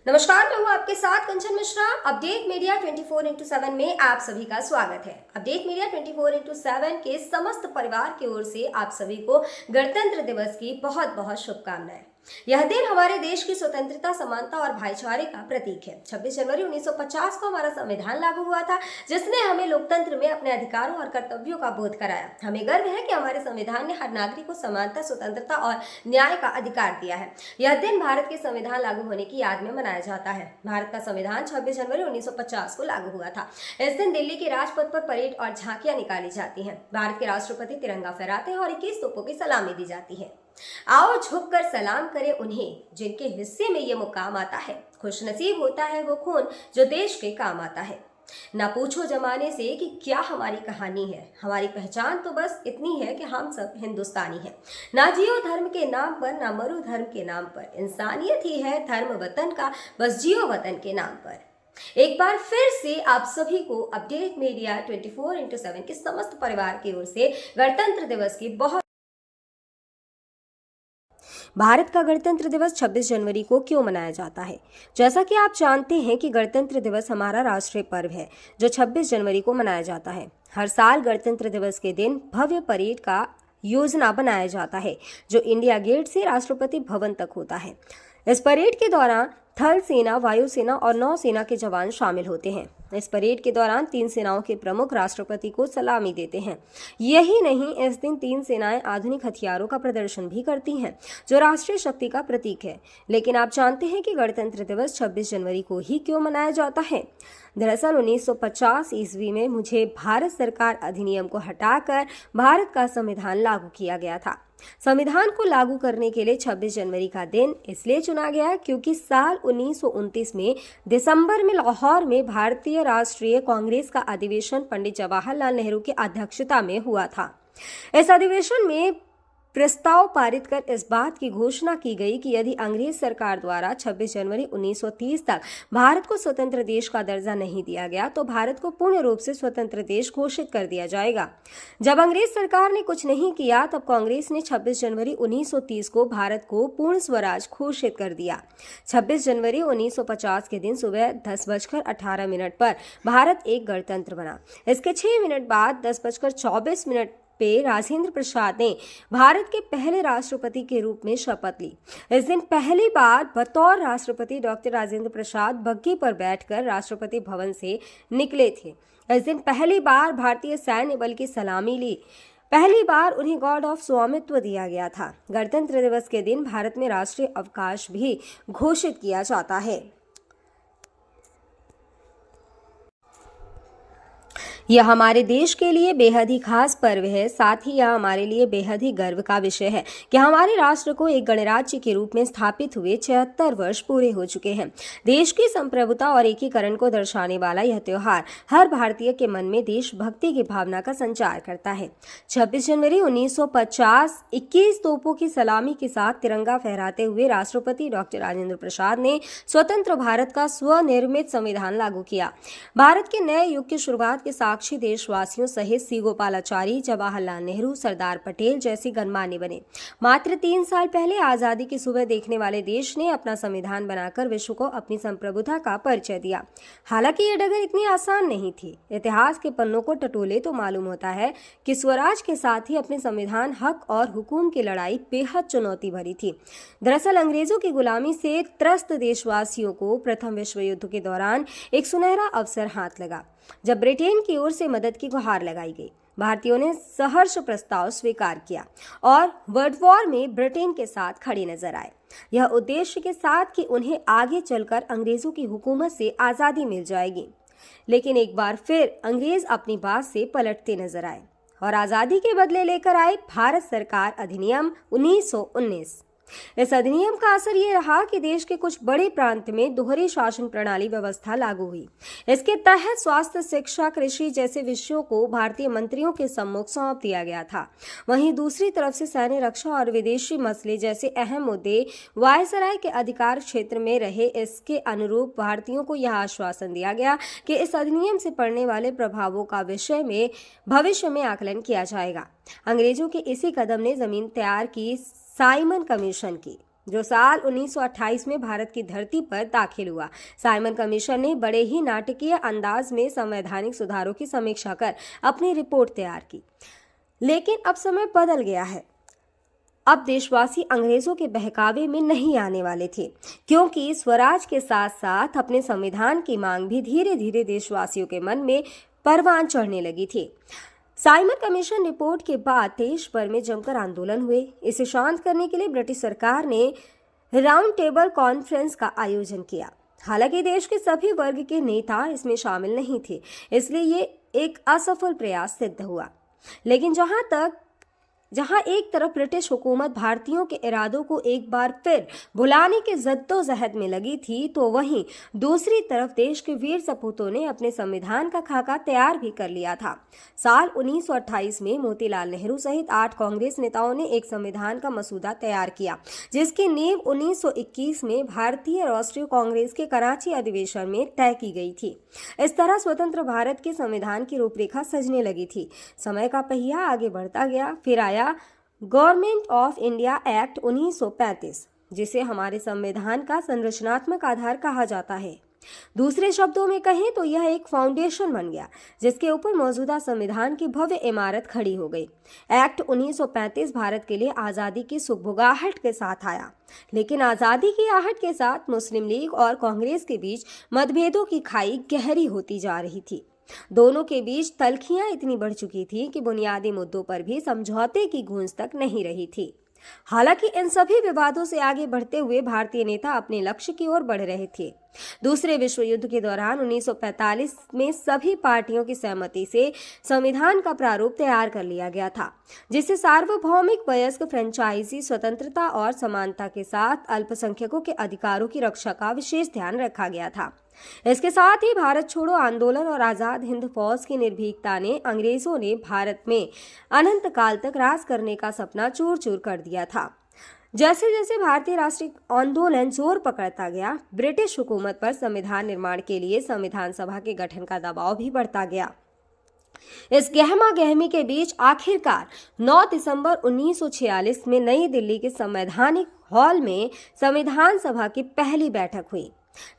नमस्कार, मैं हूँ आपके साथ कंचन मिश्रा। अपडेट मीडिया 24x7 में आप सभी का स्वागत है। अपडेट मीडिया 24x7 के समस्त परिवार की ओर से आप सभी को गणतंत्र दिवस की बहुत बहुत शुभकामनाएं। यह दिन हमारे देश की स्वतंत्रता, समानता और भाईचारे का प्रतीक है। 26 जनवरी 1950 को हमारा संविधान लागू हुआ था, जिसने हमें लोकतंत्र में अपने अधिकारों और कर्तव्यों का बोध कराया। हमें गर्व है कि हमारे संविधान ने हर नागरिक को समानता, स्वतंत्रता और न्याय का अधिकार दिया है। यह दिन भारत के संविधान लागू होने की याद में मनाया जाता है। भारत का संविधान 26 जनवरी 1950 को लागू हुआ था। इस दिन दिल्ली के राजपथ पर परेड और झांकियां निकाली जाती हैं। भारत के राष्ट्रपति तिरंगा फहराते हैं और 21 तोपों की सलामी दी जाती है। आओ झुककर सलाम करें उन्हें जिनके हिस्से में ये मुकाम आता है। खुशनसीब होता है वो खून जो देश के काम आता है। ना पूछो जमाने से कि क्या हमारी कहानी है, हमारी पहचान तो बस इतनी है कि हम सब हिंदुस्तानी हैं। ना जियो धर्म के नाम पर, ना मरो धर्म के नाम पर, इंसानियत ही है धर्म वतन का, बस जियो वतन के नाम पर। एक बार फिर से आप सभी को अपडेट मीडिया 24x7 के समस्त परिवार की ओर से गणतंत्र दिवस की बहुत। भारत का गणतंत्र दिवस 26 जनवरी को क्यों मनाया जाता है? जैसा कि आप जानते हैं कि गणतंत्र दिवस हमारा राष्ट्रीय पर्व है जो 26 जनवरी को मनाया जाता है। हर साल गणतंत्र दिवस के दिन भव्य परेड का योजना बनाया जाता है जो इंडिया गेट से राष्ट्रपति भवन तक होता है। इस परेड के दौरान थल सेना, वायुसेना और नौसेना के जवान शामिल होते हैं। इस परेड के दौरान तीन सेनाओं के प्रमुख राष्ट्रपति को सलामी देते हैं। यही नहीं, इस दिन तीन सेनाएं आधुनिक हथियारों का प्रदर्शन भी करती हैं जो राष्ट्रीय शक्ति का प्रतीक है। लेकिन आप जानते हैं कि गणतंत्र दिवस 26 जनवरी को ही क्यों मनाया जाता है? दरअसल 1950 ईस्वी में मुझे भारत सरकार अधिनियम को हटाकर भारत का संविधान लागू किया गया था। संविधान को लागू करने के लिए 26 जनवरी का दिन इसलिए चुना गया क्योंकि साल 1929 में दिसंबर में लाहौर में भारतीय राष्ट्रीय कांग्रेस का अधिवेशन पंडित जवाहरलाल नेहरू की अध्यक्षता में हुआ था। इस अधिवेशन में प्रस्ताव पारित कर इस बात की घोषणा की गई कि यदि अंग्रेज सरकार द्वारा 26 जनवरी 1930 तक भारत को स्वतंत्र देश का दर्जा नहीं दिया गया तो भारत को पूर्ण रूप से स्वतंत्र देश घोषित कर दिया जाएगा। जब अंग्रेज सरकार ने कुछ नहीं किया तब कांग्रेस ने 26 जनवरी 1930 को भारत को पूर्ण स्वराज घोषित कर दिया। 26 जनवरी 1950 के दिन सुबह 10:18 पर भारत एक गणतंत्र बना। इसके 6 मिनट बाद 10:24 पे राजेंद्र प्रसाद ने भारत के पहले राष्ट्रपति के रूप में शपथ ली। इस दिन पहली बार बतौर राष्ट्रपति डॉक्टर राजेंद्र प्रसाद बग्घी पर बैठकर राष्ट्रपति भवन से निकले थे। इस दिन पहली बार भारतीय सैन्य बल की सलामी ली। पहली बार उन्हें गॉर्ड ऑफ स्वामित्व दिया गया था। गणतंत्र दिवस के दिन भारत में राष्ट्रीय अवकाश भी घोषित किया जाता है। यह हमारे देश के लिए बेहद ही खास पर्व है। साथ ही यह हमारे लिए बेहद ही गर्व का विषय है कि हमारे राष्ट्र को एक गणराज्य के रूप में स्थापित हुए 76 वर्ष पूरे हो चुके हैं। देश की संप्रभुता और एकीकरण को दर्शाने वाला यह त्योहार हर भारतीय के मन में देशभक्ति की भावना का संचार करता है। 26 जनवरी 1950 21 तोपों की सलामी के साथ तिरंगा फहराते हुए राष्ट्रपति डॉक्टर राजेंद्र प्रसाद ने स्वतंत्र भारत का स्वनिर्मित संविधान लागू किया। भारत के नए युग की शुरुआत के साक्षी देशवासियों सहित सी गोपालाचारी, जवाहरलाल नेहरू, सरदार पटेल जैसे गणमान्य बने। मात्र 3 साल पहले आजादी की सुबह देखने वाले देश ने अपना संविधान बनाकर विश्व को अपनी संप्रभुता का परिचय दिया। हालांकि ये डगर इतनी आसान नहीं थी। इतिहास के पन्नों को टटोले तो मालूम होता है कि स्वराज के साथ ही अपने संविधान, हक और हुकूम की लड़ाई बेहद चुनौती भरी थी। दरअसल अंग्रेजों की गुलामी से त्रस्त देशवासियों को प्रथम विश्व युद्ध के दौरान एक सुनहरा अवसर हाथ लगा जब ब्रिटेन की ओर से मदद की गुहार लगाई गई। भारतीयों ने सहर्ष प्रस्ताव स्वीकार किया और वर्ल्ड वॉर में ब्रिटेन के साथ खड़े नजर आए। यह उद्देश्य के साथ कि उन्हें आगे चलकर अंग्रेजों की हुकूमत से आजादी मिल जाएगी। लेकिन एक बार फिर अंग्रेज अपनी बात से पलटते नजर आए और आजादी के बदले लेकर आए भारत सरकार अधिनियम 1919। इस अधिनियम का असर ये रहा कि देश के कुछ बड़े प्रांत में दोहरी शासन प्रणाली व्यवस्था लागू हुई। इसके तहत स्वास्थ्य, शिक्षा, कृषि जैसे विषयों को भारतीय मंत्रियों के सम्मुख सौंप दिया गया था। वहीं दूसरी तरफ से सैन्य, रक्षा और विदेशी मसले जैसे अहम मुद्दे वायसराय के अधिकार क्षेत्र में रहे। इसके अनुरूप भारतीयों को यह आश्वासन दिया गया कि इस अधिनियम से पड़ने वाले प्रभावों का विषय में भविष्य में आकलन किया जाएगा। अंग्रेजों के इसी कदम ने जमीन तैयार की साइमन कमीशन की। जो साल 1928 में भारत की धरती पर दाखिल हुआ। साइमन कमीशन ने बड़े ही नाटकीय अंदाज में संवैधानिक सुधारों की समीक्षा कर अपनी रिपोर्ट तैयार की। लेकिन अब समय बदल गया है। अब देशवासी अंग्रेजों के बहकावे में नहीं आने वाले थे, क्योंकि स्वराज के साथ साथ अपने संविधान की मांग भी धीरे धीरे देशवासियों के मन में परवान चढ़ने लगी थी। साइमन कमीशन रिपोर्ट के बाद देश भर में जमकर आंदोलन हुए। इसे शांत करने के लिए ब्रिटिश सरकार ने राउंड टेबल कॉन्फ्रेंस का आयोजन किया। हालांकि देश के सभी वर्ग के नेता इसमें शामिल नहीं थे, इसलिए ये एक असफल प्रयास सिद्ध हुआ। लेकिन जहां एक तरफ ब्रिटिश हुकूमत भारतीयों के इरादों को एक बार फिर भुलाने के जद्दोजहद में लगी थी, तो वहीं दूसरी तरफ देश के वीर सपूतों ने अपने संविधान का खाका तैयार भी कर लिया था। साल 1928 में मोतीलाल नेहरू सहित 8 कांग्रेस नेताओं ने एक संविधान का मसूदा तैयार किया, जिसकी नींव 1921 में भारतीय राष्ट्रीय कांग्रेस के कराची अधिवेशन में तय की गई थी। इस तरह स्वतंत्र भारत के संविधान की रूपरेखा सजने लगी थी। समय का पहिया आगे बढ़ता गया। फिर आया गवर्नमेंट ऑफ इंडिया एक्ट 1935, जिसे हमारे संविधान का संरचनात्मक आधार कहा जाता है। दूसरे शब्दों में कहें तो यह एक फाउंडेशन बन गया, जिसके ऊपर मौजूदा संविधान की भव्य इमारत खड़ी हो गई। एक्ट 1935 भारत के लिए आज़ादी की सुगबुगाहट के साथ आया, लेकिन आज़ादी की आहट के साथ मुस्लिम लीग और कांग्रेस के बीच मतभेदों की खाई गहरी होती जा रही थी। दोनों के बीच तल्खियां इतनी बढ़ चुकी थी कि बुनियादी मुद्दों पर भी समझौते की गूंज तक नहीं रही थी। हालांकि इन सभी विवादों से आगे बढ़ते हुए भारतीय नेता अपने लक्ष्य की ओर बढ़ रहे थे। दूसरे विश्व युद्ध के दौरान 1945 में सभी पार्टियों की सहमति से संविधान का प्रारूप तैयार कर लिया गया था, जिसे सार्वभौमिक वयस्क फ्रेंचाइजी स्वतंत्रता और समानता के साथ अल्पसंख्यकों के अधिकारों की रक्षा का विशेष ध्यान रखा गया था। इसके साथ ही भारत छोड़ो आंदोलन और आजाद हिंद फौज की निर्भीकता ने अंग्रेजों ने भारत में अनंत काल तक राज करने का सपना चूर चूर कर दिया था। जैसे जैसे भारतीय राष्ट्रीय आंदोलन जोर पकड़ता गया, ब्रिटिश हुकूमत पर संविधान निर्माण के लिए संविधान सभा के गठन का दबाव भी बढ़ता गया। इस गहमा गहमी के बीच आखिरकार 9 दिसंबर 1946 में नई दिल्ली के संवैधानिक हॉल में संविधान सभा की पहली बैठक हुई,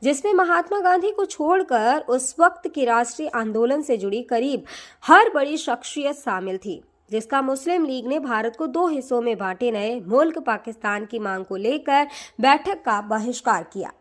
जिसमें महात्मा गांधी को छोड़कर उस वक्त के राष्ट्रीय आंदोलन से जुड़ी करीब हर बड़ी शख्सियत शामिल थी, जिसका मुस्लिम लीग ने भारत को 2 हिस्सों में बांटे नए मुल्क पाकिस्तान की मांग को लेकर बैठक का बहिष्कार किया।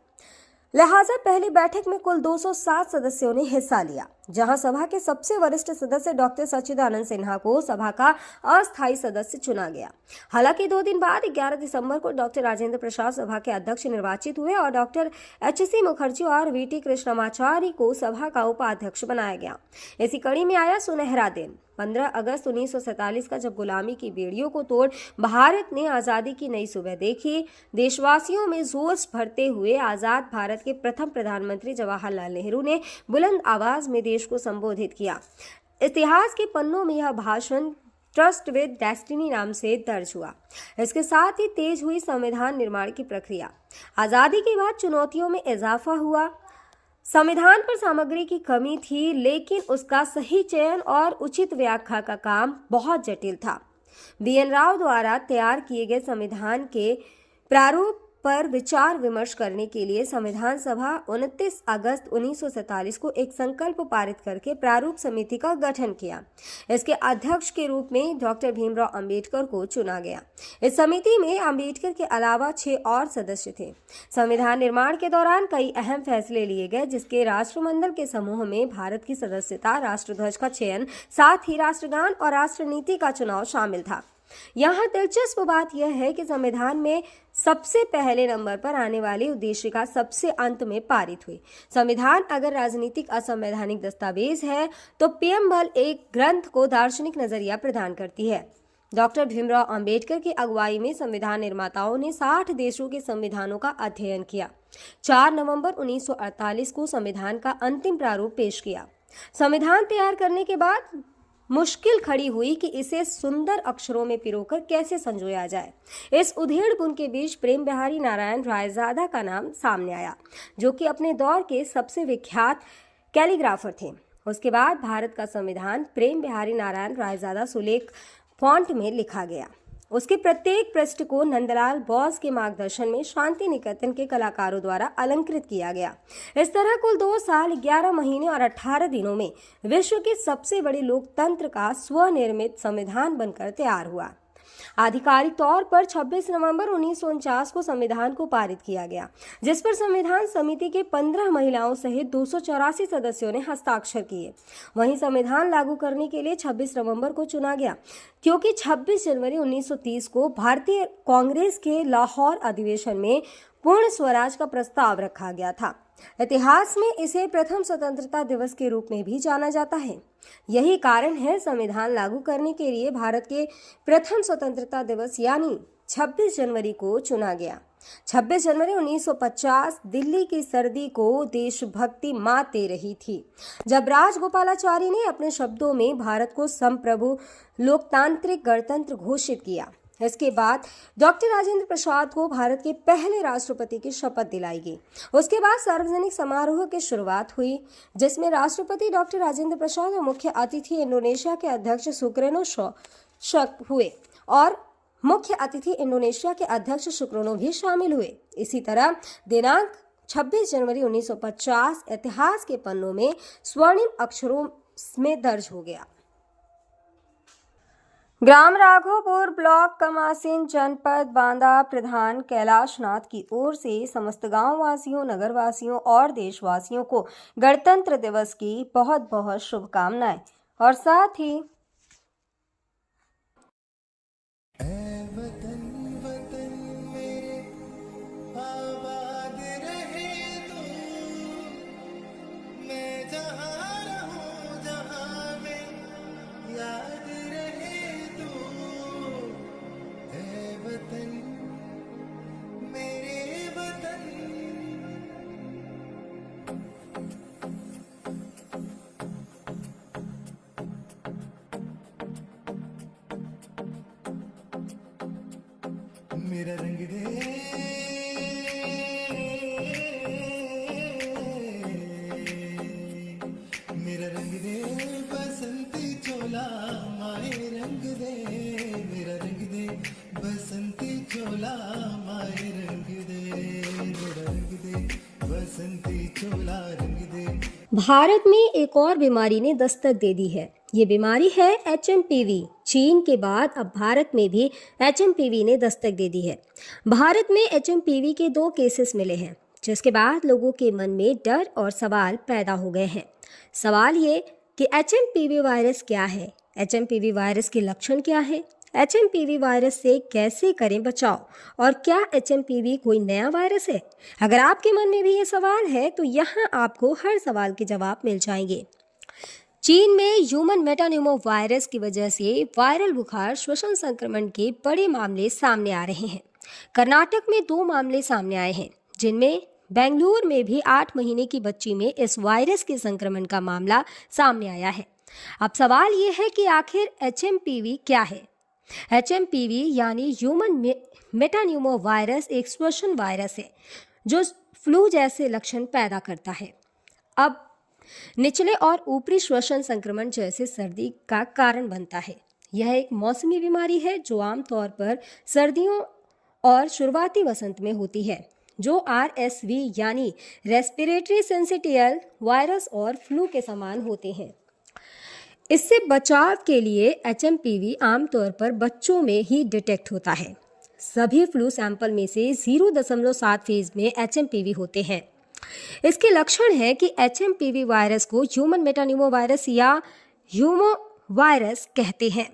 लिहाजा पहली बैठक में कुल 207 सदस्यों ने हिस्सा लिया, जहां सभा के सबसे वरिष्ठ सदस्य डॉक्टर सच्चिदानंद सिन्हा को सभा का अस्थायी सदस्य चुना गया। हालांकि 2 दिन बाद 11 दिसंबर को डॉक्टर राजेंद्र प्रसाद सभा के अध्यक्ष निर्वाचित हुए और डॉक्टर एच.सी. मुखर्जी और वी.टी. कृष्णमाचारी को सभा का उपाध्यक्ष बनाया गया। इसी कड़ी में आया सुनहरा दिन 15 अगस्त 1947 का, जब गुलामी की बेड़ियों को तोड़ भारत ने आज़ादी की नई सुबह देखी। देशवासियों में जोश भरते हुए आज़ाद भारत के प्रथम प्रधानमंत्री जवाहरलाल नेहरू ने बुलंद आवाज में देश को संबोधित किया। इतिहास के पन्नों में यह भाषण ट्रस्ट विद डेस्टिनी नाम से दर्ज हुआ। इसके साथ ही तेज हुई संविधान निर्माण की प्रक्रिया। आज़ादी के बाद चुनौतियों में इजाफा हुआ। संविधान पर सामग्री की कमी थी, लेकिन उसका सही चयन और उचित व्याख्या का काम बहुत जटिल था। बी.एन. राव द्वारा तैयार किए गए संविधान के प्रारूप पर विचार विमर्श करने के लिए संविधान सभा 29 अगस्त 1947 को एक संकल्प पारित करके प्रारूप समिति का गठन किया। इसके अध्यक्ष के रूप में डॉक्टर भीमराव अंबेडकर को चुना गया। इस समिति में अंबेडकर के अलावा 6 और सदस्य थे। संविधान निर्माण के दौरान कई अहम फैसले लिए गए, जिसके राष्ट्रमंडल के समूह में भारत की सदस्यता, राष्ट्रध्वज का चयन, साथ ही राष्ट्रगान और राष्ट्रनीति का चुनाव शामिल था। यहाँ दिलचस्प बात यह है कि संविधान में सबसे पहले नंबर पर आने वाली उद्देशिका सबसे अंत में पारित हुई। संविधान अगर राजनीतिक असंवैधानिक दस्तावेज है, तो पीएमएल एक ग्रंथ को दार्शनिक नजरिया प्रदान करती है। डॉक्टर भीमराव अंबेडकर की अगुवाई में संविधान निर्माताओं ने 60 देशों के संविधानों का अध्ययन किया। 4 नवंबर 1948 को संविधान का अंतिम प्रारूप पेश किया। संविधान तैयार करने के बाद मुश्किल खड़ी हुई कि इसे सुंदर अक्षरों में पिरोकर कैसे संजोया जाए। इस उधेड़-बुन के बीच प्रेम बिहारी नारायण रायजादा का नाम सामने आया, जो कि अपने दौर के सबसे विख्यात कैलीग्राफर थे। उसके बाद भारत का संविधान प्रेम बिहारी नारायण रायजादा सुलेख फॉन्ट में लिखा गया। उसके प्रत्येक पृष्ठ को नंदलाल बोस के मार्गदर्शन में शांति निकेतन के कलाकारों द्वारा अलंकृत किया गया। इस तरह कुल 2 साल 11 महीने और 18 दिनों में विश्व के सबसे बड़े लोकतंत्र का स्वनिर्मित संविधान बनकर तैयार हुआ। आधिकारिक तौर पर 26 नवंबर 1949 को संविधान को पारित किया गया, जिस पर संविधान समिति के 15 महिलाओं सहित 284 सदस्यों ने हस्ताक्षर किए। वहीं संविधान लागू करने के लिए 26 नवंबर को चुना गया, क्योंकि 26 जनवरी 1930 को भारतीय कांग्रेस के लाहौर अधिवेशन में पूर्ण स्वराज का प्रस्ताव रखा गया था। इतिहास में इसे प्रथम स्वतंत्रता दिवस के रूप में भी जाना जाता है। यही कारण है संविधान लागू करने के लिए भारत के प्रथम स्वतंत्रता दिवस यानी 26 जनवरी को चुना गया। 26 जनवरी 1950 दिल्ली की सर्दी को देशभक्ति मात दे रही थी, जब राजगोपालाचारी ने अपने शब्दों में भारत को संप्रभु लोकतांत्रिक गणतंत्र घोषित किया। इसके बाद डॉक्टर राजेंद्र प्रसाद को भारत के पहले राष्ट्रपति की शपथ दिलाई गई। उसके बाद सार्वजनिक समारोह की शुरुआत हुई, जिसमें राष्ट्रपति डॉक्टर राजेंद्र प्रसाद और मुख्य अतिथि इंडोनेशिया के अध्यक्ष सुकर्नो हुए और मुख्य अतिथि इंडोनेशिया के अध्यक्ष सुकर्नो भी शामिल हुए। इसी तरह दिनांक 26 जनवरी 1950 इतिहास के पन्नों में स्वर्णिम अक्षरों में दर्ज हो गया। ग्राम राघोपुर ब्लॉक कमासिन जनपद बांदा प्रधान कैलाश नाथ की ओर से समस्त गांव वासियों, नगर वासियों और देशवासियों को गणतंत्र दिवस की बहुत बहुत शुभकामनाएं और साथ ही मेरा रंग दे, मेरा रंग दे बसंती चोला माए रंग दे, मेरा रंग दे बसंती चोला माए रंग दे, मेरा रंग दे बसंती चोला रंग दे। भारत में एक और बीमारी ने दस्तक दे दी है। ये बीमारी है HMPV। चीन के बाद अब भारत में भी HMPV ने दस्तक दे दी है। भारत में HMPV के 2 केसेस मिले हैं, जिसके बाद लोगों के मन में डर और सवाल पैदा हो गए हैं। सवाल ये कि HMPV वायरस क्या है, HMPV वायरस के लक्षण क्या है, HMPV वायरस से कैसे करें बचाव और क्या HMPV कोई नया वायरस है। अगर आपके मन में भी ये सवाल है तो यहाँ आपको हर सवाल के जवाब मिल जाएंगे। चीन में ह्यूमन मेटान्यूमो वायरस की वजह से वायरल बुखार श्वसन संक्रमण के बड़े मामले सामने आ रहे हैं। कर्नाटक में 2 मामले सामने आए हैं, जिनमें बेंगलुरु में भी 8 महीने की बच्ची में इस वायरस के संक्रमण का मामला सामने आया है। अब सवाल ये है कि आखिर HMPV क्या है। HMPV यानी ह्यूमन मेटान्यूमो वायरस एक श्वसन वायरस है जो फ्लू जैसे लक्षण पैदा करता है। अब निचले और ऊपरी श्वसन संक्रमण जैसे सर्दी का कारण बनता है। यह एक मौसमी बीमारी है जो आमतौर पर सर्दियों और शुरुआती वसंत में होती है, जो RSV यानी रेस्पिरेटरी सिंसिटियल वायरस और फ्लू के समान होते हैं। इससे बचाव के लिए HMPV आमतौर पर बच्चों में ही डिटेक्ट होता है। सभी फ्लू सैंपल में से 0.7% में HMPV होते हैं। इसके लक्षण है कि HMPV वायरस को ह्यूमन मेटान्यूमो वायरस या ह्यूमो वायरस कहते हैं,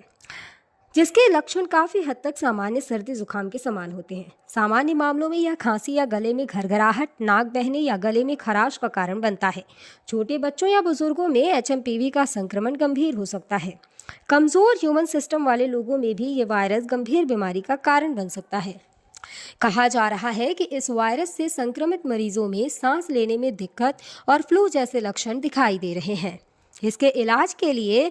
जिसके लक्षण काफ़ी हद तक सामान्य सर्दी जुकाम के समान होते हैं। सामान्य मामलों में यह खांसी या गले में घरघराहट, नाक बहने या गले में खराश का कारण बनता है। छोटे बच्चों या बुजुर्गों में HMPV का संक्रमण गंभीर हो सकता है। कमज़ोर ह्यूमन सिस्टम वाले लोगों में भी ये वायरस गंभीर बीमारी का कारण बन सकता है। कहा जा रहा है कि इस वायरस से संक्रमित मरीजों में सांस लेने में दिक्कत और फ्लू जैसे लक्षण दिखाई दे रहे हैं। इसके इलाज के लिए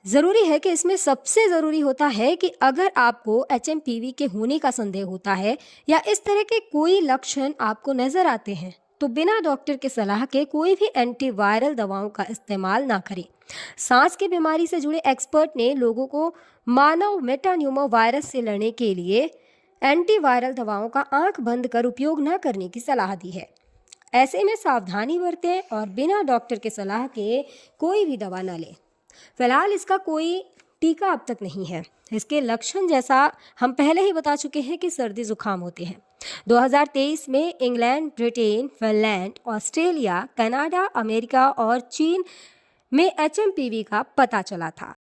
ज़रूरी है कि इसमें सबसे ज़रूरी होता है कि अगर आपको HMPV के होने का संदेह होता है या इस तरह के कोई लक्षण आपको नज़र आते हैं तो बिना डॉक्टर के सलाह के कोई भी एंटीवायरल दवाओं का इस्तेमाल ना करें। सांस की बीमारी से जुड़े एक्सपर्ट ने लोगों को मानव मेटान्यूमो वायरस से लड़ने के लिए एंटीवायरल दवाओं का आंख बंद कर उपयोग न करने की सलाह दी है। ऐसे में सावधानी बरतें और बिना डॉक्टर के सलाह के कोई भी दवा न लें। फिलहाल इसका कोई टीका अब तक नहीं है। इसके लक्षण जैसा हम पहले ही बता चुके हैं कि सर्दी जुकाम होते हैं। 2023 में England, Britain, Finland, Australia, Canada, America और चीन में एचएमपीवी का पता चला था।